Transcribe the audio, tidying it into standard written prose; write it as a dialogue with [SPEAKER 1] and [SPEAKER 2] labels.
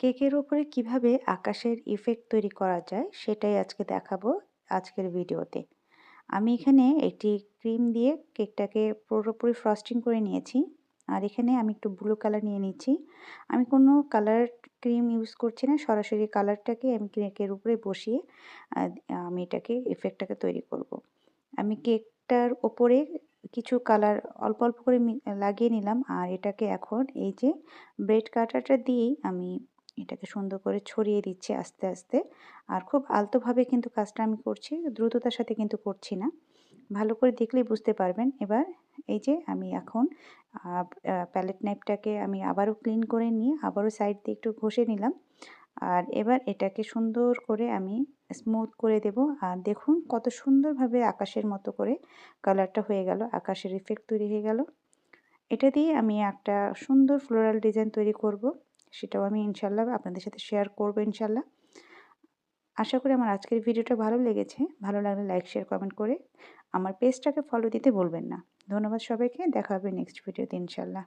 [SPEAKER 1] কেকের উপরে কিভাবে আকাশের ইফেক্ট তৈরি করা যায় সেটাই আজকে দেখাবো আজকের ভিডিওতে। আমি এখানে একটি ক্রিম দিয়ে কেকটাকে পুরোপুরি ফ্রস্টিং করে নিয়েছি। আর এখানে আমি একটু ব্লু কালার নিয়ে নিচ্ছি। আমি কোনো কালার ক্রিম ইউজ করছি না, সরাসরি কালারটাকে আমি কেকের উপরে বসিয়ে আ আমি এটাকে ইফেক্টটাকে তৈরি করব। আমি কেকটার ওপরে কিছু কালার অল্প, অল্প করে লাগিয়ে নিলাম। আর এটাকে এখন এই যে ব্রেড কাটারটা দিয়েই আমি এটাকে সুন্দর করে ছড়িয়ে দিচ্ছি আস্তে, আস্তে। আর খুব আলতোভাবে কিন্তু কাজটা আমি করছি। দ্রুততার সাথে কিন্তু করছি না। ভালো করে দেখলেই বুঝতে পারবেন। এবার এই যে আমি এখন আ প্যালেট নাইফটাকে আমি আবারও ক্লিন করে নিয়ে আবারও সাইড দিয়ে একটু ঘষে নিলাম। আর এবার এটাকে সুন্দর করে আমি স্মুথ করে দেব। আর দেখুন কত সুন্দরভাবে আকাশের মতো করে কালারটা হয়ে গেল, আকাশের ইফেক্ট তৈরি হয়ে গেল। এটা দিয়ে আমি একটা সুন্দর ফ্লোরাল ডিজাইন তৈরি করব। সেটাও আমি ইনশাল্লাহ আপনাদের সাথে শেয়ার করব ইনশাল্লাহ। আশা করি আমার আজকের ভিডিওটা ভালো লেগেছে। ভালো লাগলে লাইক, শেয়ার, কমেন্ট করে আমার পেজটাকে ফলো দিতে ভুলবেন না। ধন্যবাদ সবাইকে। দেখা হবে নেক্সট ভিডিওতে ইনশাল্লাহ।